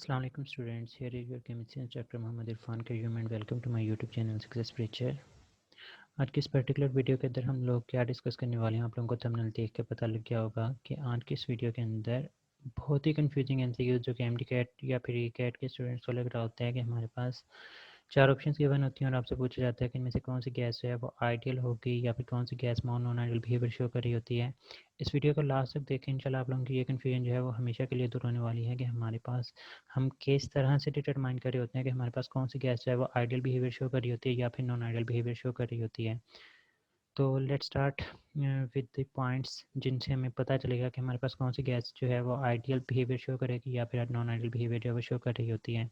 अस्सलाम वालेकुम students, here is your chemistry instructor Mohammad Irfan Karim and welcome to my YouTube channel Success Preacher. आज की इस पर्टिकुलर वीडियो के अंदर हम लोग क्या डिस्कस करने वाले हैं, आप लोगों को थंबनेल देख के पता लग गया होगा कि आज की इस वीडियो के अंदर बहुत ही कंफ्यूजिंग एमसीक्यू जो कि एमडी कैट या फिर ई कैट के स्टूडेंट्स को लग रहा होता है कि हमारे पास चार ऑप्शंस गिवन होती हैं और आपसे पूछा जाता है कि इनमें से कौन सी गैस जो है वो आइडियल होगी या फिर कौन सी gas non ideal behaviour show कर रही होती है। इस वीडियो को लास्ट तक देखें, इंशाल्लाह आप लोगों की ये कन्फ्यूजन जो है वो हमेशा के लिए दूर होने वाली है कि हमारे पास हम किस तरह से डिटरमाइन कर रहे होते हैं कि हमारे पास कौन सी गैस जो है वो आइडियल बिहेवियर शो कर रही होती है या फिर नॉन आइडियल बिहेवियर शो कर रही होती है। तो let's start with the points जिनसे हमें पता चलेगा कि हमारे पास कौन सी गैस जो है वो आइडियल बिहेवियर शो करेगी या फिर नॉन आइडियल बिहेवियर जो है वो शो कर रही होती है।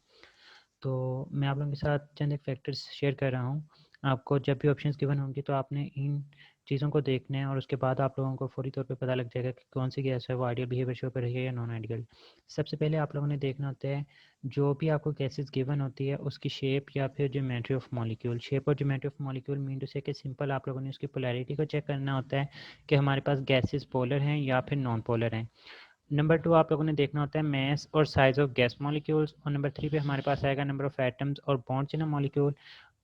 तो मैं आप लोगों के साथ चंद एक फैक्टर्स शेयर कर रहा हूँ। आपको जब भी ऑप्शंस गिवन होंगी तो आपने इन चीज़ों को देखना है और उसके बाद आप लोगों को फौरी तौर पे पता लग जाएगा कि कौन सी गैस है वो आइडियल बिहेवियर शो कर रही है या नॉन आइडियल। सबसे पहले आप लोगों ने देखना होता है जो भी आपको गैसेस गिवन होती है उसकी शेप या फिर ज्योमेट्री ऑफ मॉलिक्यूल। शेप और geometry of molecule mean to say कि सिंपल आप लोगों ने उसकी पोलैरिटी को चेक करना होता है कि हमारे पास गैसेस पोलर हैं या फिर नॉन पोलर हैं। नंबर 2 आप लोगों ने देखना होता है मास और साइज ऑफ गैस मॉलिक्यूल्स। और नंबर 3 पे हमारे पास आएगा नंबर ऑफ एटम्स और बॉन्ड्स इन अ मॉलिक्यूल।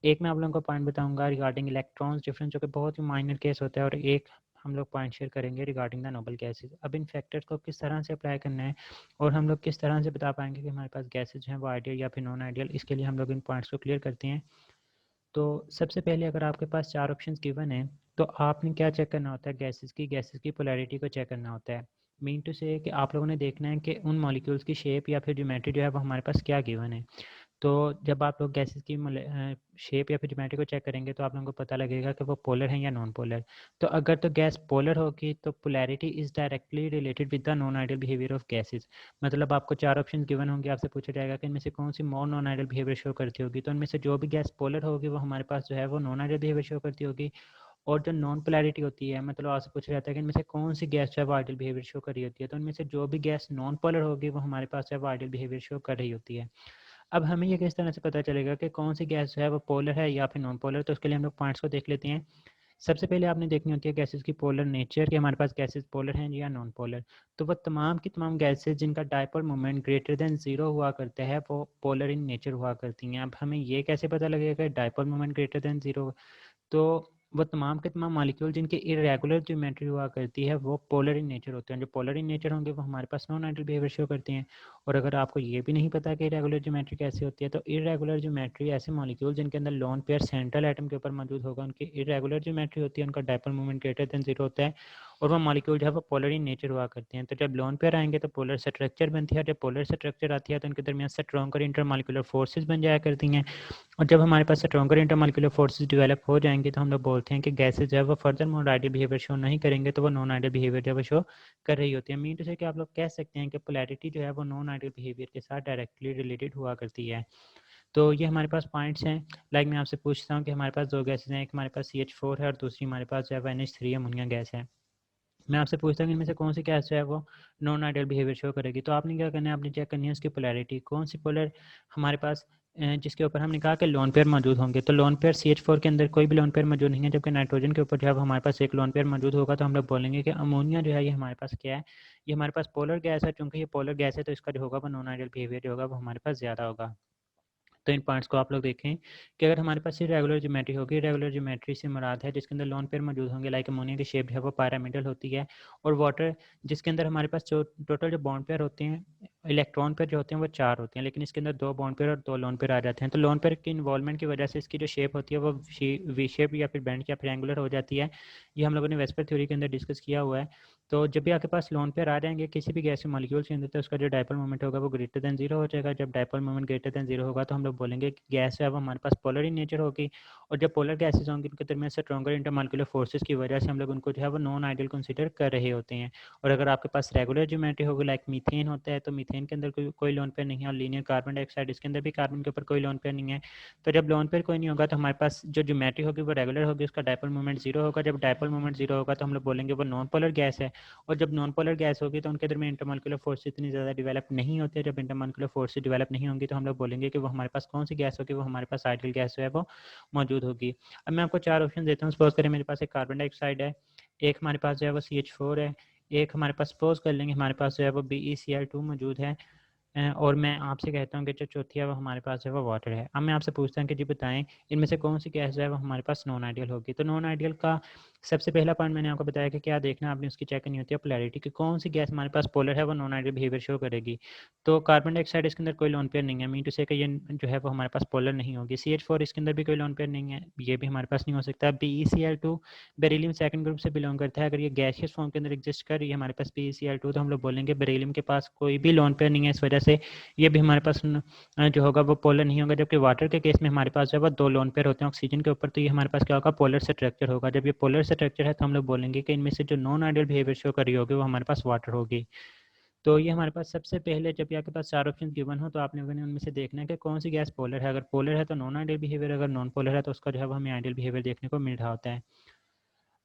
एक मैं आप लोगों को पॉइंट बताऊंगा रिगार्डिंग इलेक्ट्रॉन्स डिफरेंस जो कि बहुत ही माइनर केस होता है, और एक हम लोग पॉइंट शेयर करेंगे रिगार्डिंग द नोबल गैसेज। अब इन फैक्टर्स को किस तरह से अप्लाई करना है और हम लोग किस तरह से बता पाएंगे कि हमारे पास गैसेज हैं वो आइडियल या फिर नॉन आइडियल, इसके लिए हम लोग इन पॉइंट्स को क्लियर करते हैं। तो सबसे पहले अगर आपके पास चार ऑप्शन गिवन है तो आपने क्या चेक करना होता है, गैसेस की पोलैरिटी को चेक करना होता है। मीन टू से कि आप लोगों ने देखना है कि उन मॉलिक्यूल्स की शेप या फिर ज्योमेट्री जो है वो हमारे पास क्या गिवन है। तो जब आप लोग गैसेस की शेप या फिर ज्योमेट्री को चेक करेंगे तो आप लोगों को पता लगेगा कि वो पोलर हैं या नॉन पोलर। तो अगर तो गैस पोलर होगी तो polarity is directly related with the non ideal behaviour of gases. मतलब आपको चार ऑप्शन गिवन होंगे, आपसे पूछा जाएगा कि इनमें से कौन सी more non ideal behaviour show करती होगी, तो इनमें से जो भी गैस पोलर होगी वो हमारे पास जो है वो नॉन आइडियल बिहेवियर शो करती होगी। और जो नॉन पोलैरिटी होती है, मतलब आपसे पूछा जाता है कि इनमें से कौन सी गैस जो है वो आइडियल बिहेवियर शो कर रही होती है, तो इनमें से जो भी गैस नॉन पोलर होगी वो हमारे पास जो है वो आइडियल बिहेवियर शो कर रही होती है। अब हमें ये किस तरह से पता चलेगा कि कौन सी गैस जो है वो पोलर है या फिर नॉन पोलर, तो उसके लिए हम लोग पॉइंट्स को देख लेते हैं। सबसे पहले आपने देखनी होती है गैसेस की पोलर नेचर, कि हमारे पास गैसेस पोलर हैं या नॉन पोलर। तो वो तमाम की तमाम गैसेस जिनका dipole moment greater than zero हुआ करता है वो पोलर इन नेचर हुआ करती हैं। अब हमें ये कैसे पता लगेगा dipole moment greater than zero, तो वो तमाम के तमाम मॉलिक्यूल जिनकी इरेगुलर ज्योमेट्री हुआ करती है वो पोलर इन नेचर होते हैं। जो पोलर इन नेचर होंगे वो हमारे पास नॉन आइडियल बिहेवियर शो करते हैं। और अगर आपको ये भी नहीं पता कि इरेगुलर ज्योमेट्री कैसे होती है, तो इरेगुलर ज्योमेट्री ऐसे मॉलिक्यूल जिनके अंदर लोन पेयर सेंट्रल एटम के ऊपर मौजूद होगा उनकी इरेगुलर ज्योमेट्री होती है, उनका dipole moment greater than zero होता है और वो मॉलिक्यूल जो है वो पोलर इन नेचर हुआ करते हैं। तो जब लोन पेयर आएंगे तो पोलर स्ट्रक्चर बनती है, जब पोलर स्ट्रक्चर आती है तो उनके दरमियान स्ट्रॉन्गर इंटरमॉलिक्यूलर फोर्सेज बन जाया करती हैं। और जब हमारे पास स्ट्रॉन्गर इंटरमॉलिक्यूलर फोर्सेज डेवलप हो जाएंगे तो हम लोग बोलते हैं कि गैसेज जो है वो further more ideal behaviour show नहीं करेंगे, तो वो नॉन आइडियल बिहेवियर जो है वो शो कर रही होती है। मीन टू से कि आप लोग कह सकते हैं कि पोलैरिटी जो है वो नॉन आइडियल बिहेवियर के साथ डायरेक्टली रिलेटेड हुआ करती है। तो ये हमारे पास पॉइंट्स हैं। लाइक मैं आपसे पूछता हूँ कि हमारे पास दो गैसेज हैं, एक हमारे पास CH4 है और दूसरी हमारे पास जो है NH3 अमोनिया गैस है। मैं आपसे पूछता हूँ कि इनमें से कौन सी गैस जो है वो नॉन आइडियल बिहेवियर शो करेगी, तो आपने क्या करना है, आपने चेक करनी है उसकी पोलैरिटी, कौन सी पोलर हमारे पास जिसके ऊपर हमने कहा कि लोन पेयर मौजूद होंगे। तो लोन पेयर CH4 के अंदर कोई भी लोन पेयर मौजूद नहीं है, जबकि नाइट्रोजन के ऊपर जब हमारे पास एक लोन पेयर मौजूद होगा तो हम लोग बोलेंगे कि अमोनिया जो है ये हमारे पास क्या है, ये हमारे पास पोलर गैस है। चूँकि ये पोलर गैस है तो इसका जो होगा वो नॉन आइडियल बिहेवियर जो होगा वो हमारे पास ज़्यादा होगा। तो इन पॉइंट्स को आप लोग देखें कि अगर हमारे पास रेगुलर ज्योमेट्री होगी, रेगुलर ज्योमेट्री से मुराद है जिसके अंदर लोन पेयर मौजूद होंगे, लाइक अमोनिया की शेप है वो पैरामिडल होती है। और वाटर जिसके अंदर हमारे पास जो टोटल जो बॉन्ड पेयर होते हैं, इलेक्ट्रॉन पेयर जो होते हैं वो 4 होते हैं, लेकिन इसके अंदर 2 बॉन्ड पेयर और 2 लोन पेयर आ जाते हैं। तो लोन पेयर की इन्वॉल्वमेंट की वजह से इसकी जो शेप होती है वो वी शेप या फिर बैंड या फिर एंगुलर हो जाती है। ये हम लोगों ने वेस्पर थ्योरी के अंदर डिस्कस किया हुआ है। तो जब भी आपके पास लोन पेयर आ जाएंगे किसी भी गैस मॉलिक्यूल्स के अंदर, तो उसका जो डायपोल मोमेंट होगा वो ग्रेटर देन जीरो हो जाएगा। जब dipole moment greater than zero होगा तो हम लोग बोलेंगे कि गैस है वो हमारे पास पोलर इन नेचर होगी। और जब पोलर गैसेज होंगी उनके दरमियान स्ट्रॉन्गर इंटरमॉलिक्यूलर फोर्सेस की वजह से हम लोग उनको जो है वो नॉन आइडियल कंसीडर कर रहे होते हैं। और अगर आपके पास रेगुलर ज्योमेट्री होगी, लाइक मीथेन होता है, तो मीथेन के अंदर कोई लोन पेयर नहीं है, और लीनियर कार्बन डाइऑक्साइड इसके अंदर भी कार्बन के ऊपर कोई लोन पेयर नहीं है। तो जब लोन पेयर कोई नहीं होगा तो हमारे पास जो ज्योमेट्री होगी वो रेगुलर होगी, उसका डायपोल मोमेंट जीरो होगा। जब डायपोल मोमेंट जीरो होगा तो हम लोग बोलेंगे वो नॉन पोलर गैस है। और जब नॉन पोलर गैस होगी तो उनके दरमियान इंटरमॉलिक्यूलर फोर्स इतनी ज़्यादा डेवलप नहीं होती है। जब इंटरमॉलिक्यूलर फोर्स डेवलप नहीं होंगी तो हम लोग बोलेंगे कि वो हमारे पास कौन सी गैस होगी, वो हमारे पास आइडियल गैस जो है वो मौजूद होगी। अब मैं आपको 4 ऑप्शन देता हूँ। सपोज करें मेरे पास एक कार्बन डाइऑक्साइड है, एक हमारे पास जो है वो CH4 है, एक हमारे पास सपोज कर लेंगे हमारे पास जो है वो BeCl2 मौजूद है, और मैं आपसे कहता हूँ कि जो चौथी है वो हमारे पास है वो वाटर है। अब मैं आपसे पूछता हूँ कि जी बताएं इनमें से कौन सी गैस जो है वो हमारे पास नॉन आइडियल होगी। तो नॉन आइडियल का सबसे पहला पॉइंट मैंने आपको बताया कि क्या देखना आपने उसकी चेक करनी होती है पोलैरिटी कि कौन सी गैस हमारे पास पोलर है वो नॉन आइडियल बिहेवियर शो करेगी। तो कार्बन डाइऑक्साइड इसके अंदर कोई लोन पेयर नहीं है, मीन टू से कि ये जो है वो हमारे पास पोलर नहीं होगी। CH4 इसके अंदर भी कोई लोन पेयर नहीं है, ये भी हमारे पास नहीं हो सकता। BeCl2 बेरिलियम सेकंड ग्रुप से बिलोंग करता है। अगर ये गैसियस फॉर्म के अंदर एग्जिस्ट कर रही है हमारे पास BeCl2 तो हम लोग बोलेंगे बेरिलियम के पास कोई भी लोन पेयर नहीं है, इस वजह से ये भी हमारे पास जो होगा वो पोलर नहीं होगा। जबकि वाटर के केस में हमारे पास जो है वो दो लोन पेयर होते हैं ऑक्सीजन के ऊपर, तो ये हमारे पास क्या होगा पोलर स्ट्रक्चर होगा। जब ये पोलर स्ट्रक्चर है तो हम लोग बोलेंगे कि इनमें से जो नॉन आइडियल बिहेवियर शो कर रही होगी वो हमारे पास वाटर होगी। तो ये हमारे पास सबसे पहले जब आपके पास चार ऑप्शन गिवन हो तो आपने उनमें से देखना है कि कौन सी गैस पोलर है। अगर पोलर है तो नॉन आइडियल बिहेवियर, अगर नॉन पोलर है तो उसका जो है वो हमें आइडियल बिहेवियर देखने को मिल रहा होता है।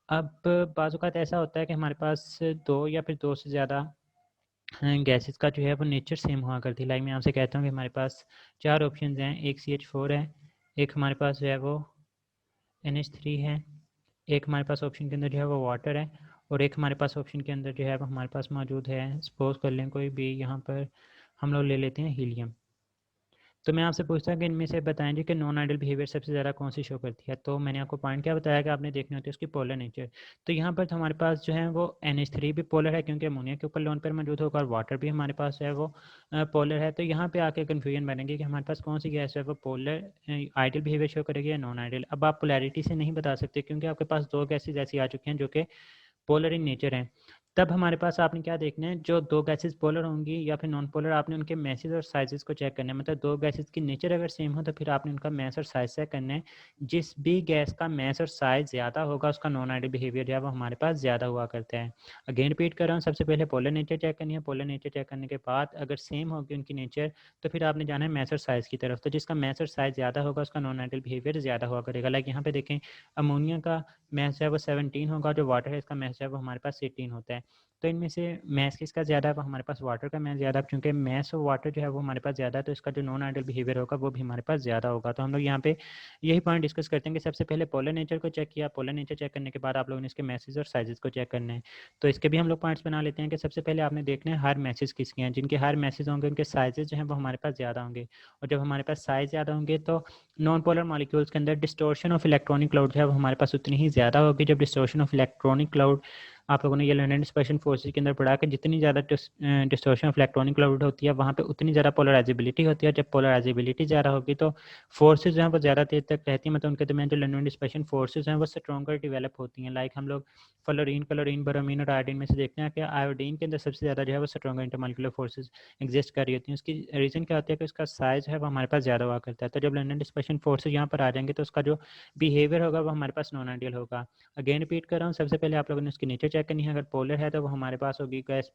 अब बाज़ औक़ात ऐसा होता है कि हमारे पास दो या फिर दो से ज़्यादा गैसेस का जो है वो नेचर सेम हुआ करती है। लाइक मैं आपसे कहता हूँ कि हमारे पास चार ऑप्शन हैं, एक CH4 है, एक हमारे पास जो है वो NH3 है, एक हमारे पास ऑप्शन के अंदर जो है वो वाटर है, और एक हमारे पास ऑप्शन के अंदर जो है वो हमारे पास मौजूद है, सपोज कर लें कोई भी यहाँ पर हम लोग ले लेते हैं हीलियम। तो मैं आपसे पूछता हूँ कि इनमें से बताएं जी कि नॉन आइडियल बिहेवियर सबसे ज़्यादा कौन सी शो करती है। तो मैंने आपको पॉइंट क्या बताया कि आपने देखनी होती है उसकी पोलर नेचर। तो यहाँ पर तो हमारे पास जो है वो NH3 भी पोलर है क्योंकि अमोनिया के ऊपर लोन पेयर मौजूद होगा, और वाटर भी हमारे पास है वो पोलर है। तो यहाँ पे आके कन्फ्यूजन बनेगी कि हमारे पास कौन सी गैस है वो पोलर आइडियल बिहेवियर शो करेगी या नॉन आइडियल। अब आप पोलैरिटी से नहीं बता सकते क्योंकि आपके पास दो गैसेज ऐसी आ चुकी हैं जो कि पोलर इन नेचर हैं। तब हमारे पास आपने क्या देखना है, जो दो गैसेस पोलर होंगी या फिर नॉन पोलर, आपने उनके मैसेज और साइजेस को चेक करना है। मतलब दो गैसेस की नेचर अगर सेम हो तो फिर आपने उनका मैस और साइज चेक करना है। जिस भी गैस का मैस और साइज ज़्यादा होगा उसका नॉन आइडियल बिहेवियर जो है वो हमारे पास ज़्यादा हुआ करता है। अगेन रिपीट कर रहा हूँ, सबसे पहले पोलर नेचर चेक करनी है। पोलर नेचर चेक करने के बाद अगर सेम होगी उनकी नेचर तो फिर आपने जाना है मैस और साइज की तरफ। तो जिसका मैस और साइज ज़्यादा होगा उसका नॉन आइडियल बिहेवियर ज़्यादा हुआ करेगा। लाइक यहाँ पे देखें, अमोनिया का मैस है वो 17 होगा, जो वाटर है इसका मैस है वो हमारे पास 18 होता है। तो इनमें से मैथ्स किसका ज़्यादा है, वो हमारे पास वाटर का मैथ्स ज़्यादा है। क्योंकि मैथ्स और वाटर जो है वो हमारे पास ज़्यादा है तो इसका जो नॉन आइडियल बिहेवियर होगा वो भी हमारे पास ज़्यादा होगा। तो हम लोग यहाँ पे यही पॉइंट डिस्कस करते हैं कि सबसे पहले पोलर नेचर को चेक किया, पोलर नेचर चेक करने के बाद आप लोगों ने इसके मैसेज और साइजेस को चेक करना है। तो इसके भी हम लोग पॉइंट्स बना लेते हैं कि सबसे पहले आपने देखना है हर मैसेज किसके हैं। जिनके हर मैसेज होंगे उनके साइजेस जो हैं वो हमारे पास ज़्यादा होंगे, और जब हमारे पास साइज ज़्यादा होंगे तो नॉन पोलर मॉलिक्यूल्स के अंदर डिस्टोर्शन ऑफ इलेक्ट्रॉनिक क्लाउड जो है वो हमारे पास उतनी ही ज़्यादा होगी। जब डिस्टोर्शन ऑफ इलेक्ट्रॉनिक क्लाउड आप लोगों ने ये लर्निंग डिस्पर्शन फोर्सेज के अंदर पढ़ा कि जितनी ज़्यादा डिस्टोर्शन ऑफ इलेक्ट्रॉनिक क्लाउड होती है वहाँ पे उतनी ज़्यादा पोलराइजेबिलिटी होती है। जब पोलराइजेबिलिटी ज़्यादा होगी तो फोर्सेज जो हैं वो ज़्यादा देर तक रहती हैं, मतलब उनके दरमियान जो लर्निंग डिस्पर्शन फोर्सेज हैं वो स्ट्रॉन्गर डेवलप होती हैं। लाइक हम लोग फ्लोरीन, क्लोरीन, ब्रोमीन और आयोडीन में से देखते हैं कि आयोडीन के अंदर सबसे ज़्यादा जो है वो स्ट्रॉन्गर इंटरमॉलिक्यूलर फोर्सेज एग्जिस्ट कर रही होती हैं। उसकी रीज़न क्या होती है कि उसका साइज है वो हमारे पास ज़्यादा हुआ करता है। तो जब लर्निंग डिस्पर्शन फोर्सेज यहाँ पर आ जाएंगे तो उसका जो बिहेवियर होगा वो हमारे पास नॉन आइडियल होगा। अगेन रिपीट कर रहा हूँ, सबसे पहले आप लोगों ने उसकी नेचर चेक करनी है। अगर पोलर है तो वो हमारे पास होगी गैस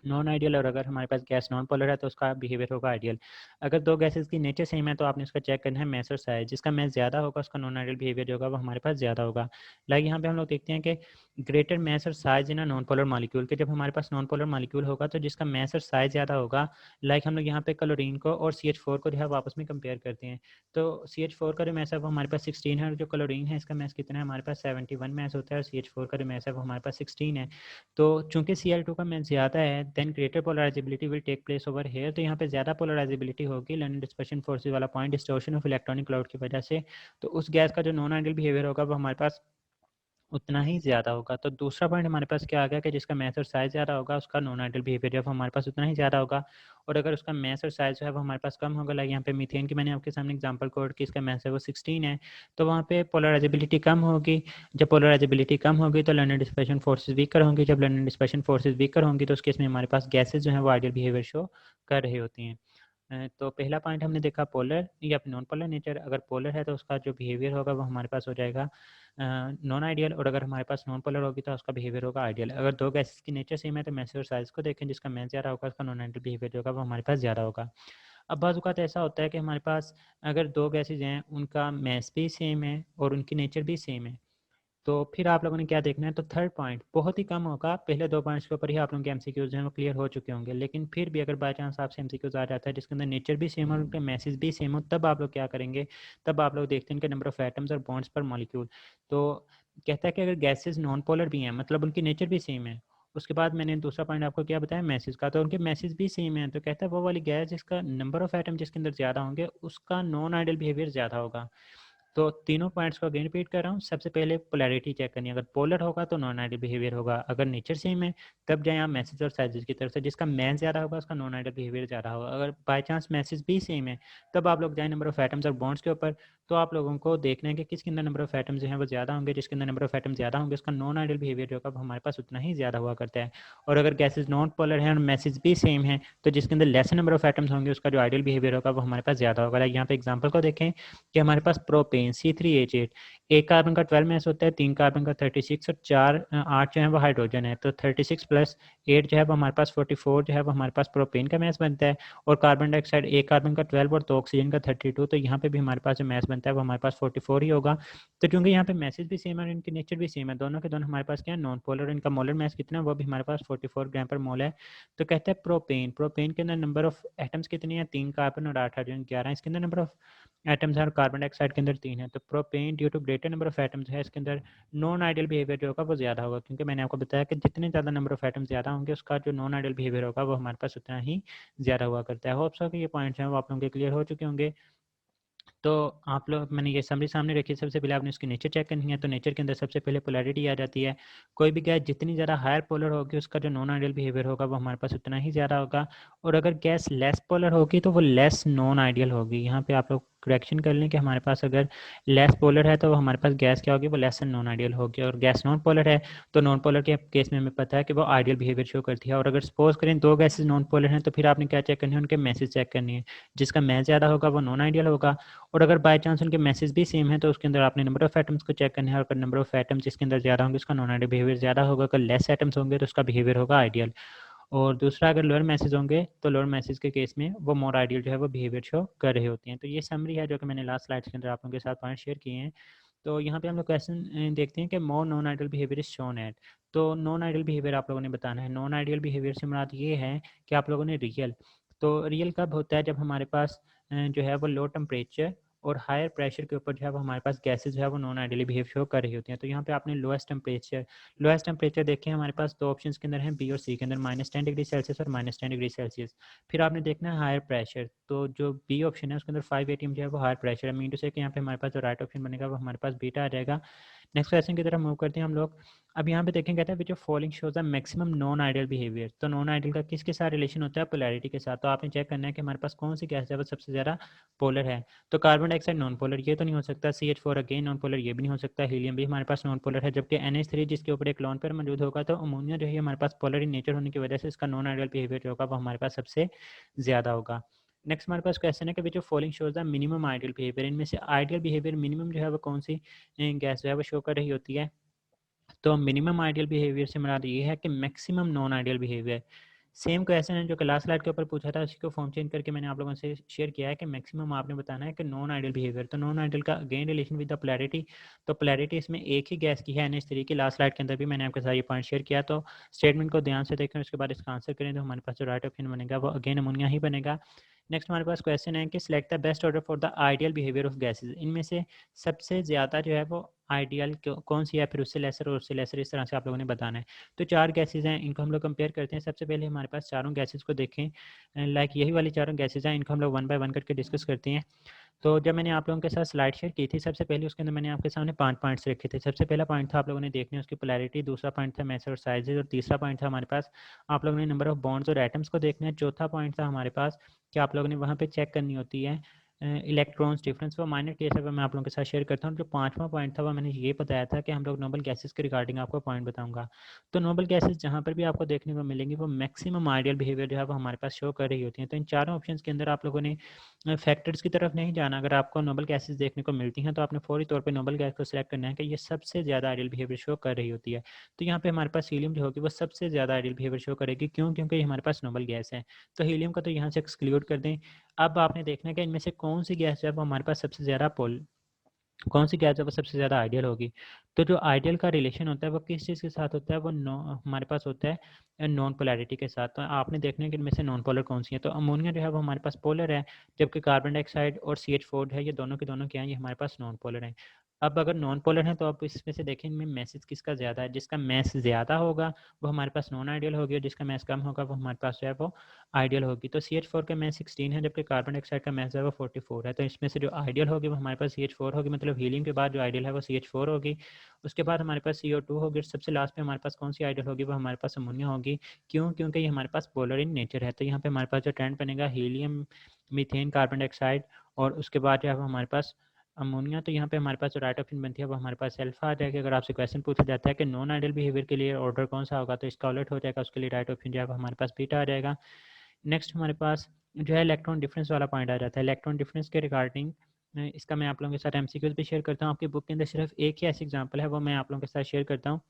नॉन आइडियल, और अगर हमारे पास गैस नॉन पोलर है तो उसका बिहेवियर होगा आइडियल। अगर दो गैसेस की नेचर सेम है तो आपने उसका चेक करना है मैस और साइज। जिसका मैस ज़्यादा होगा उसका नॉन आइडियल बिहेवियर जो होगा वो हमारे पास ज़्यादा होगा। लाइक यहाँ पे हम लोग देखते हैं कि ग्रेटर मैस और size in a non polar molecule के, जब हमारे पास नॉन पोलर मॉलिक्यूल होगा तो जिसका मैस और साइज ज़्यादा होगा। लाइक हम लोग यहाँ पे क्लोरीन को और CH4 को जो है आपस में कंपेयर करते हैं। तो CH4 का जो मैस है वो हमारे पास 16 है, और जो क्लोरीन है इसका मैस कितना है, हमारे पास 71 मैस होता है, और CH4 का जो मैस है वो हमारे पास 16 है। तो चूंकि Cl2 का मैस ज़्यादा है then greater polarizability will take place over here. तो यहाँ पे ज़्यादा पोलराइजेबिलिटी होगी लर्निंग डिस्पर्शन फोर्सेज वाला point, distortion of electronic cloud की वजह से। तो उस गैस का जो नॉन आइडियल बिहेवियर होगा वो हमारे पास उतना ही ज़्यादा होगा। तो दूसरा पॉइंट हमारे पास क्या आ गया कि जिसका मैस और साइज ज़्यादा होगा उसका नॉन आइडियल बिहेवियर जो है हमारे पास उतना ही ज़्यादा होगा। और अगर उसका मैस और साइज जो है वो हमारे पास कम होगा, लाइक यहाँ पे मीथेन की मैंने आपके सामने एग्जांपल कोड की, इसका मैस है वो 16 है, तो वहाँ पे पोलराइजेबिलिटी कम होगी। जब पोलराइजेबिलिटी कम होगी तो लर्निंग डिस्पर्शन फोर्सेज वीकर होंगी। जब लर्निंग डिस्पर्शन फोर्सेज वीकर होंगी तो उस केस में हमारे पास गैसेज जो है वो आइडियल बिहेवियर शो कर रही होती हैं। तो पहला पॉइंट हमने देखा पोलर या नॉन पोलर नेचर। अगर पोलर है तो उसका जो बिहेवियर होगा वो हमारे पास हो जाएगा नॉन आइडियल, और अगर हमारे पास नॉन पोलर होगी तो उसका बिहेवियर होगा आइडियल। अगर दो गैसेस की नेचर सेम है तो मैस और साइज को देखें, जिसका मैस ज़्यादा होगा उसका नॉन आइडियल बिहेवियर होगा वो हमारे पास ज़्यादा होगा। अब बाज़ औक़ात ऐसा होता है कि हमारे पास अगर दो गैसेज हैं उनका मैस भी सेम है और उनकी नेचर भी सेम है, तो फिर आप लोगों ने क्या देखना है, तो थर्ड पॉइंट बहुत ही कम होगा। पहले दो पॉइंट्स के ऊपर ही आप लोगों के एमसीक्यूज हैं वो क्लियर हो चुके होंगे, लेकिन फिर भी अगर बाय चांस आपसे एमसीक्यूज आ जाता है जिसके अंदर नेचर भी सेम और उनके मैसेज भी सेम हो, तब आप लोग क्या करेंगे, तब आप लोग देखते हैं इनके नंबर ऑफ एटम्स और बॉन्ड्स पर मॉलिक्यूल। तो कहता है कि अगर गैसेज नॉन पोलर भी हैं, मतलब उनकी नेचर भी सेम है उसके बाद मैंने दूसरा पॉइंट आपको क्या बताया मैसेज का, तो उनके मैसेज भी सेम है। तो कहता है वो वाली गैस जिसका नंबर ऑफ एटम जिसके अंदर ज़्यादा होंगे उसका नॉन आइडियल बिहेवियर ज़्यादा होगा। तो तीनों पॉइंट्स को अगेन रिपीट कर रहा हूँ। सबसे पहले पोलैरिटी चेक करनी है, अगर पोलर होगा तो नॉन आइडियल बिहेवियर होगा, अगर नेचर सेम है तब जाए आप मैसेज और साइजेस की तरफ से, जिसका मैन ज़्यादा होगा उसका नॉन आइडियल बिहेवियर ज़्यादा होगा। अगर बाय चांस मैसेज भी सेम है तब आप लोग जाए नंबर ऑफ एटम्स और बॉन्ड्स के ऊपर, तो आप लोगों को देखना है कि किसके अंदर नंबर ऑफ एटम्स जो है वो ज़्यादा होंगे, जिसके अंदर नंबर ऑफ एटम्स ज़्यादा होंगे उसका नॉन आइडियल बिहेवियर जो होगा वो हमारे पास उतना ही ज़्यादा हुआ करता है। और अगर गैसेज नॉन पोलर है और मैसेज भी सेम है तो जिसके अंदर लेस नंबर ऑफ एटम्स होंगे उसका जो आइडियल बिहेवियर होगा वो हमारे पास ज़्यादा होगा। यहाँ पे एग्जाम्पल को देखें कि हमारे पास प्रोपेन C3H8, एक कार्बन का 12 मास होता है, 3 कार्बन का 36 और 8 जो है वो हाइड्रोजन है, तो 36 प्लस 8 जो है वो हमारे पास 44 जो है वो हमारे पास प्रोपेन का मास बनता है। और कार्बन डाइऑक्साइड एक कार्बन का 12 और 2 ऑक्सीजन का 32, तो यहाँ पे भी हमारे पास जो मास बनता है वो हमारे पास 44 ही होगा। तो चूंकि यहाँ पे मैसेज भी सेम है और इनकी नेचर भी सेम है, दोनों के दोनों हमारे पास क्या है नॉन पोलर, इनका मोलर मास कितना है वो भी हमारे पास 44 ग्राम पर मोल है। तो कहते हैं प्रोपेन, प्रोपेन के अंदर नंबर ऑफ एटम्स कितनी है, 3 कार्बन और 8 हाइड्रोजन 11, इसके अंदर नंबर ऑफ एटम्स है और कार्बन डाइऑक्साइड के अंदर 3 है। तो propane due to greater number of atoms है इसके अंदर नॉन आइडियल बिहेवियर जो होगा वो ज़्यादा होगा, क्योंकि मैंने आपको बताया कि जितने ज़्यादा नंबर ऑफ एटम्स ज़्यादा होंगे उसका जो नॉन आइडियल बिहेवियर होगा वो हमारे पास उतना ही ज़्यादा हुआ करता है। होप सो कि ये पॉइंट्स हैं वो आप लोगों के क्लियर हो चुके होंगे। तो आप लोग, मैंने ये समरी सामने रखी है, सबसे पहले आपने उसकी नेचर चेक करनी है। तो नेचर के अंदर सबसे पहले पोलैरिटी आ जाती है। कोई भी गैस जितनी ज़्यादा हायर पोलर होगी उसका जो नॉन आइडियल बिहेवियर होगा वो हमारे पास उतना ही ज़्यादा होगा। और अगर गैस लेस पोलर होगी तो वो लेस नॉन आइडियल होगी। यहाँ पे आप लोग करेक्शन कर लें कि हमारे पास अगर लेस पोलर है तो हमारे पास गैस क्या होगी, वो लेस एंड नॉन आइडियल होगी। और गैस नॉन पोलर है तो नॉन पोलर के केस में हमें पता है कि वो आइडियल बिहेवियर शो करती है। और अगर सपोज करें दो गैसेज नॉन पोलर हैं तो फिर आपने क्या चेक करनी है, उनके मैसेज चेक करनी है, जिसका मैस ज़्यादा होगा वो नॉन आइडियल होगा। और अगर बाय चांस उनके मैसेज भी सेम है तो उसके अंदर आपने नंबर ऑफ एटम्स को चेक करना है, और अगर नंबर ऑफ एटम्स जिसके अंदर ज़्यादा होंगे उसका नॉन आइडियल बिहेवियर ज़्यादा होगा, अगर लेस एटम्स होंगे तो उसका बिहेवियर होगा आइडियल। और दूसरा, अगर लोअर मैसेज होंगे तो लोअर मैसेज के केस में वो मोर आइडियल जो है वो बिहेवियर शो कर रहे होते हैं। तो ये समरी है जो कि मैंने लास्ट स्लाइड्स के अंदर आप लोगों के साथ पॉइंट शेयर किए हैं। तो यहाँ पे हम लोग क्वेश्चन देखते हैं कि more non ideal behaviour is shown at. तो नॉन आइडियल बिहेवियर आप लोगों ने बताना है। नॉन आइडियल बिहेवियर से मुराद ये है कि आप लोगों ने रियल, तो रियल कब होता है, जब हमारे पास जो है वो लो टेम्परेचर और हायर प्रेशर के ऊपर जो है वो हमारे पास गैसेज जो है वो नॉन आइडियली बिहेव शो कर रही होती हैं। तो यहाँ पे आपने लोएस्ट टेम्परेचर देखें, हमारे पास दो ऑप्शंस के अंदर हैं बी और सी के अंदर, -10 डिग्री सेल्सियस और -10 डिग्री सेल्सियस। फिर आपने देखना है हायर प्रेशर, तो जो बी ऑप्शन है उसके अंदर 5 ATM जो है वो हायर प्रेशर है। मीन टू से कि यहाँ पे हमारे पास जो राइट ऑप्शन बनेगा वो हमारे पास बीटा आ जाएगा। नेक्स्ट क्वेश्चन की तरफ मूव करते हैं हम लोग। अब यहाँ पे देखें, कहता है which of following shows a maximum non ideal behaviour. तो नॉन आइडियल का किसके साथ रिलेशन होता है, पोलैरिटी के साथ। तो आपने चेक करना है कि हमारे पास कौन सी गैस है वो सबसे ज़्यादा पोलर है। तो कार्बन डाइऑक्साइड नॉन पोलर, ये तो नहीं हो सकता। CH4 अगेन नॉन पोलर, ये भी नहीं हो सकता। हीलियम भी हमारे पास नॉन पोलर है, जबकि NH3 जिसके ऊपर एक लोन पेयर मौजूद होगा। तो अमोनिया जो है हमारे पास पोलर इन नेचर होने की वजह से इसका नॉन आइडियल बिहेवियर जो होगा वो हमारे पास सबसे ज़्यादा होगा। नेक्स्ट हमारे पास क्वेश्चन है कि which of following shows the minimum ideal behaviour. इनमें से आइडियल बिहेवियर मिनिमम जो है वो कौन सी गैस जो है वो शो कर रही होती है। तो मिनिमम आइडियल बिहेवियर से मुराद ये है कि maximum non ideal behaviour. Same question है जो कि लास्ट स्लाइड के ऊपर पूछा था, उसी को फॉर्म चेंज करके मैंने आप लोगों से शेयर किया है कि मैक्सिमम आपने बताना है कि नॉन आइडियल बिहेवियर। तो नॉन आइडियल का again relation with the polarity. तो पोलैरिटी इसमें एक ही गैस की है, NH3 की। लास्ट स्लाइड के अंदर भी मैंने आपके साथ ये पॉइंट शेयर किया। तो स्टेटमेंट को ध्यान से देखें, उसके बाद इसका आंसर करें तो हमारे पास जो राइट ऑप्शन बनेगा वो अगेन अमोनिया ही बनेगा। नेक्स्ट हमारे पास क्वेश्चन है कि select the best order for the ideal behaviour of gases. इनमें से सबसे ज़्यादा जो है वो आइडियल कौन सी है, फिर उससे लेसर और उससे लेसर, इस तरह से आप लोगों ने बताना है। तो 4 गैसेज हैं, इनको हम लोग कंपेयर करते हैं। सबसे पहले हमारे पास चारों गैसेज को देखें, लाइक यही वाली चारों गैसेज हैं, इनको हम लोग वन बाय वन करके डिस्कस करते हैं। तो जब मैंने आप लोगों के साथ स्लाइड शेयर की थी सबसे पहले, उसके अंदर मैंने आपके सामने 5 पॉइंट्स रखे थे। सबसे पहला पॉइंट था आप लोगों ने देखने उसकी पोलैरिटी, दूसरा पॉइंट था मैसेज और साइजेज, और तीसरा पॉइंट था हमारे पास आप लोगों ने नंबर ऑफ बॉन्ड्स और एटम्स को देखना है। चौथा पॉइंट था हमारे पास कि आप लोगों ने वहाँ पे चेक करनी होती है इलेक्ट्रॉन्स डिफरेंस। वो माइनर केस है, वो मैं आप लोगों के साथ शेयर करता हूँ। जो पांचवा पॉइंट था वो मैंने ये बताया था कि हम लोग नोबल गैसेस के रिगार्डिंग आपको पॉइंट बताऊंगा। तो नोबल गैसेस जहाँ पर भी आपको देखने को मिलेंगी वो मैक्सिमम आइडियल बिहेवियर जो है वो हमारे पास शो कर रही होती हैं। तो इन चारों ऑप्शन के अंदर आप लोगों ने फैक्टर्स की तरफ नहीं जाना। अगर आपको नोबल गैसेस देखने को मिलती हैं तो आपने फौरी तौर पे नोबल गैस को सिलेक्ट करना है कि ये सबसे ज़्यादा आइडियल बिहेवियर शो कर रही होती है। तो यहाँ पे हमारे पास हीलियम जो होगी वो सबसे ज़्यादा आइडियल बिहेवियर शो करेगी। क्यों? क्योंकि ये हमारे पास नोबल गैस है। तो हीलियम का तो यहाँ से एक्सक्लूड कर दें। अब आपने देखना है कि इनमें से कौन सी गैस है वो हमारे पास सबसे ज़्यादा कौन सी गैस है वो सबसे ज़्यादा आइडियल होगी। तो जो आइडियल का रिलेशन होता है वो किस चीज़ के साथ होता है, वो हमारे पास होता है नॉन पोलैरिटी के साथ। तो आपने देखना है कि इनमें से नॉन पोलर कौन सी है। तो अमोनिया जो है वो हमारे पास पोलर है, जबकि कार्बन डाइऑक्साइड और CH4 है, ये दोनों के दोनों क्या हैं, ये हमारे पास नॉन पोलर हैं। अब अगर नॉन पोलर है तो आप इसमें से देखें इनमें मैसेज किसका ज़्यादा है, जिसका मैस ज़्यादा होगा वो हमारे पास नॉन आइडियल होगी और जिसका मैस कम होगा वो हमारे पास जो है वो आइडियल होगी। तो CH4 का मैस 16 है जबकि कार्बन डाइऑक्साइड का मैस है वो 44 है। तो इसमें से जो आइडियल होगी वो हमारे पास CH4 होगी, मतलब हीलियम के बाद जो आइडियल है वो CH4 होगी। उसके बाद हमारे पास CO2 होगी, सबसे लास्ट में हमारे पास कौन सी आइडियल होगी वो हमारे पास अमोनिया होगी। क्यों? क्योंकि ये हमारे पास पोलर इन नेचर है। तो यहाँ पे हमारे पास जो ट्रेंड बनेगा हीलियम, मीथेन, कार्बन डाइऑक्साइड और उसके बाद जो है वो हमारे पास अमोनिया। तो यहाँ पे हमारे पास जो राइट ऑप्शन बनती है वो हमारे पास अल्फा आ जाएगी। अगर आपसे क्वेश्चन पूछा जाता है कि नॉन आइडियल बिहेवियर के लिए ऑर्डर कौन सा होगा तो इसका उलट हो जाएगा, उसके लिए राइट ऑप्शन जो है वो हमारे पास बीटा आ जाएगा। नेक्स्ट हमारे पास जो है इलेक्ट्रॉन डिफरेंस वाला पॉइंट आ जाता है। इलेक्ट्रॉन डिफरेंस के रिगार्डिंग इसका मैं आप लोगों के साथ एमसीक्यूज भी शेयर करता हूँ। आपकी बुक के अंदर सिर्फ एक ही ऐसी एग्जांपल है, वो मैं आप लोगों के साथ शेयर करता हूँ।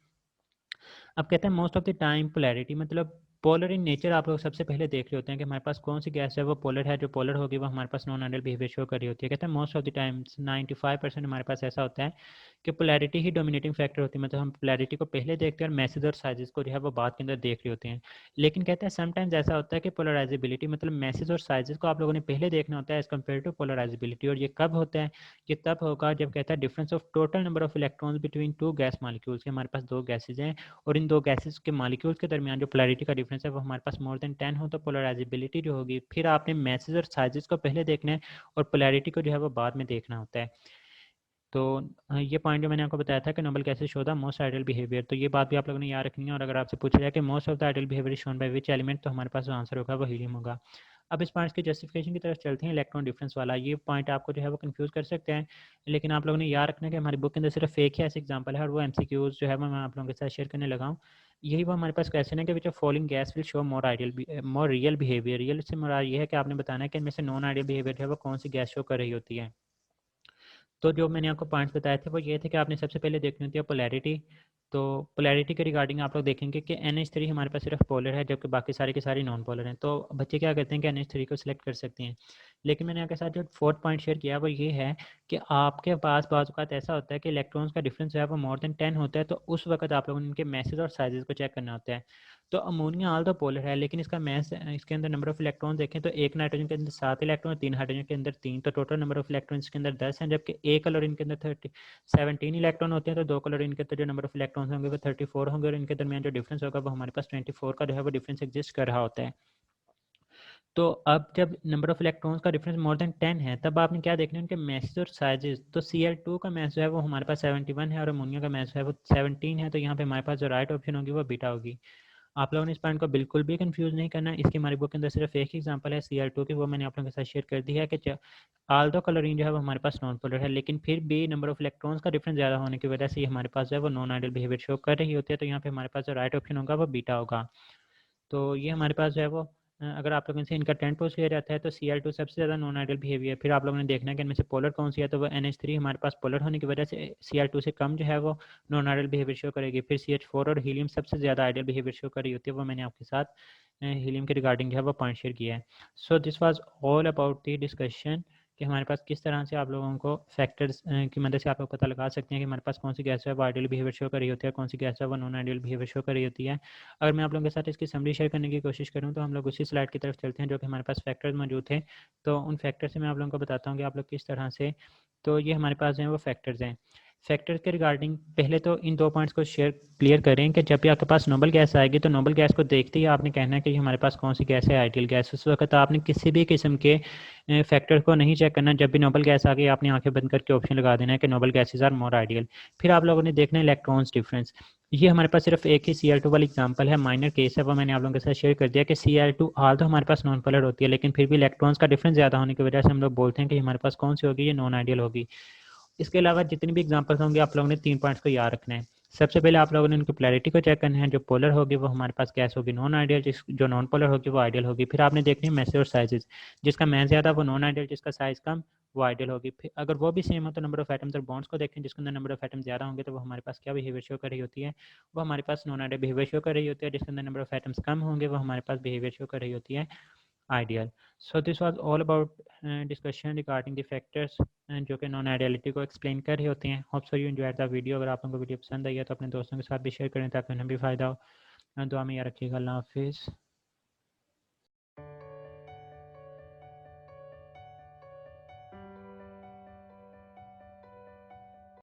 अब कहते हैं most of the time polarity, मतलब पोलर इन नेचर आप लोग सबसे पहले देख रहे होते हैं कि हमारे पास कौन सी गैस है वो पोलर है, जो पोलर होगी वो हमारे पास नॉन आइडियल बिहेवियर शो कर रही होती है। कहते हैं मोस्ट ऑफ द टाइम्स 95% हमारे पास ऐसा होता है कि पोलैरिटी ही डोमिनेटिंग फैक्टर होती है, मतलब हम पोलैरिटी को पहले देखते हैं और मैसेज और साइजेस को जो है वो बाद के अंदर देख रहे होते हैं। लेकिन कहते हैं समटाइम्स ऐसा होता है कि पोलराइजेबिलिटी, मतलब मैसेज और साइजेस को आप लोगों ने पहले देखना होता है एज कम्पेयर टू पोलराइजेबिलिटी। और ये कब होता है? ये तब होगा जब कहता है difference of total number of electrons between two gas molecules, के हमारे पास दो गैसेज हैं और इन दो गैसेज के मॉलिक्यूल्स के दरमियान जो पोलैरिटी का डिफरेंस है वो हमारे पास मोर देन 10 हो तो पोलराइजेबिलिटी जो होगी। फिर आपने मैसेज और साइजेस को पहले देखना है और पोलैरिटी को जो है वो बाद में देखना होता है। तो ये पॉइंट जो मैंने आपको बताया था कि noble gases show the most ideal behaviour, तो ये बात भी आप लोगों ने याद रखनी है। और अगर आपसे पूछा जाए कि most of the ideal behaviour shown by which element, तो हमारे पास जो आंसर होगा वो हीलियम होगा। अब इस पॉइंट्स की जस्टिफिकेशन की तरफ चलते हैं। इलेक्ट्रॉन डिफरेंस वाला ये पॉइंट आपको जो है वो कंफ्यूज कर सकते हैं, लेकिन आप लोगों ने याद रखना है कि हमारी बुक के अंदर सिर्फ एक ही ऐसे एग्जांपल है और वो एमसीक्यूज जो है मैं आप लोगों के साथ शेयर करने लगा हूँ। यही वो हमारे पास क्वेश्चन है कि which of following gas will show more ideal more real behaviour. Real से मुराद ये है कि आपने बताना है कि इनमें से नॉन आइडियल बिहेवियर है वो कौन सी गैस शो कर रही होती है। तो जो मैंने आपको पॉइंट्स बताए थे वो ये थे कि आपने सबसे पहले देखनी होती है पोलैरिटी। तो पोलैरिटी के रिगार्डिंग आप लोग देखेंगे कि NH3 हमारे पास सिर्फ पोलर है जबकि बाकी सारे के सारे नॉन पोलर हैं। तो बच्चे क्या करते हैं कि NH3 को सिलेक्ट कर सकते हैं। लेकिन मैंने आपके साथ जो फोर्थ पॉइंट शेयर किया वो ये है कि आपके पास बाज़ औक़ात ऐसा होता है कि इलेक्ट्रॉन्स का डिफरेंस जो है वो मोर देन 10 होता है, तो उस वक्त आप लोगों ने इनके मैसेज और साइजेस को चेक करना होता है। तो अमोनिया ऑल द पोलर है लेकिन इसका मैस, इसके अंदर नंबर ऑफ इलेक्ट्रॉन देखें तो एक नाइट्रोजन के अंदर 7 इलेक्ट्रॉन, 3 हाइड्रोजन के अंदर 3, तो टोटल नंबर ऑफ इलेक्ट्रॉन इसके अंदर 10 हैं। जबकि एक क्लोरीन के अंदर 17 इलेक्ट्रॉन होते हैं, तो दो क्लोरीन के अंदर जो नंबर ऑफ इलेक्ट्रॉन होंगे वो 34 होंगे और इनके दरमियान जो डिफरेंस होगा वो हमारे पास 24 का जो है वो डिफरेंस एग्जिस्ट कर रहा होता है। तो अब जब नंबर ऑफ इलेक्ट्रॉन्स का डिफरेंस मोर देन 10 है तब आपने क्या देखना है उनके मैसेज और साइजेस। तो Cl2 का मैस जो है वो हमारे पास 71 है और अमोनिया का मैस जो है वो 17 है, तो यहाँ पे हमारे पास जो राइट ऑप्शन होगी वो बीटा होगी। आप लोगों ने इस पॉइंट को बिल्कुल भी कंफ्यूज नहीं करना। इसकी हमारी बुक के अंदर सिर्फ एक ही एग्जांपल है Cl2 की, वो मैंने आप लोगों के साथ शेयर कर दी है कि आल दो क्लोरीन जो है वो हमारे पास नॉन पोलर है लेकिन फिर भी नंबर ऑफ इलेक्ट्रॉन्स का डिफरेंस ज़्यादा होने की वजह से हमारे पास जो है वो नॉन आइडियल बिहेवियर शो कर रही होती है। तो यहाँ पे हमारे पास जो राइट ऑप्शन होगा वो बीटा होगा। तो ये हमारे पास जो है वो अगर आप लोगों से इनका 10 पूछ लिया जाता है तो Cl2 सबसे ज़्यादा नॉन आइडियल बिहेवियर। फिर आप लोगों ने देखना है कि इनमें से पोलर कौन सी है, तो वो NH3 हमारे पास पोलर होने की वजह से Cl2 से कम जो है वो नॉन आइडियल बिहेवियर शो करेगी। फिर CH4 और हीलियम सबसे ज़्यादा आइडियल बिहेवियर शो कर रही होती है, वो मैंने आपके साथ हीलियम के रिगार्डिंग जो है वो पॉइंट शेयर किया है। So this was all about the discussion कि हमारे पास किस तरह से आप लोगों को फैक्टर्स की मदद से आप लोग पता लगा सकते हैं कि हमारे पास कौन सी गैस है वो आइडियल बिहेवियर शो कर रही होती है, कौन सी गैस है वो नॉन आइडियल बिहेवियर शो कर रही होती है। अगर मैं आप लोगों के साथ इसकी समरी शेयर करने की कोशिश करूँ तो हम लोग उसी स्लाइड की तरफ चलते हैं जो कि हमारे पास फैक्टर्स मौजूद थे। तो उन फैक्टर से मैं आप लोगों को बताता हूँ कि आप लोग किस तरह से, तो ये हमारे पास जो है वो फैक्टर्स हैं। फैक्टर्स के रिगार्डिंग पहले तो इन दो पॉइंट्स को शेयर क्लियर करें कि जब भी आपके पास नोबल गैस आएगी तो नोबल गैस को देखते ही आपने कहना है कि हमारे पास कौन सी गैस है आइडियल गैस। उस वक्त आपने किसी भी किस्म के फैक्टर को नहीं चेक करना। जब भी नोबल गैस आ गई आपने आंखें बंद करके ऑप्शन लगा देना है कि noble gases are more ideal. फिर आप लोगों ने देखना है इलेक्ट्रॉन्स डिफरेंस। ये हमारे पास सिर्फ एक ही Cl2 वाली एग्जांपल है, माइनर केस है, वो मैंने आप लोगों के साथ शेयर कर दिया कि Cl2 आल तो हमारे पास नॉन पोलर होती है लेकिन फिर भी इलेक्ट्रॉन्स का डिफरेंस ज़्यादा होने की वजह से हम लोग बोलते हैं कि हमारे पास कौन सी होगी, ये नॉन आइडियल होगी। इसके अलावा जितनी भी एग्जांपल्स होंगे आप लोगों ने 3 पॉइंट्स को याद रखना है। सबसे पहले आप लोगों ने उनकी पोलैरिटी को चेक करना है, जो पोलर होगी वो हमारे पास गैस होगी नॉन आइडियल, जो नॉन पोलर होगी वो आइडियल होगी। फिर आपने देखनी है मैसेज और साइजेस, जिसका मैस ज़्यादा वो नॉन आइडियल, जिसका साइज कम वो आइडियल होगी। फिर अगर वो भी सेम हो तो नंबर ऑफ एटम्स और बॉन्ड्स को देखें, जिसके अंदर नंबर ऑफ एटम्स ज़्यादा होंगे तो वो हमारे पास क्या बिहेवियर शो कर रही होती है, वो हमारे पास नॉन आइडियल बिहेवियर शो कर रही होती है। जिसके अंदर नंबर ऑफ एटम्स कम होंगे वो हमारे पास बिहेवियर शो कर रही होती है ideal. So this was all about discussion regarding the factors जो कि नॉन आइडियलिटी को एक्सप्लेन कर रहे होते हैं। Hope so you enjoyed the video. अगर आप लोगों को वीडियो पसंद आई है तो अपने दोस्तों के साथ भी शेयर करें ताकि उन्हें भी फ़ायदा हो। दुआ में याद रखिएगा। अल्लाह हाफिज़।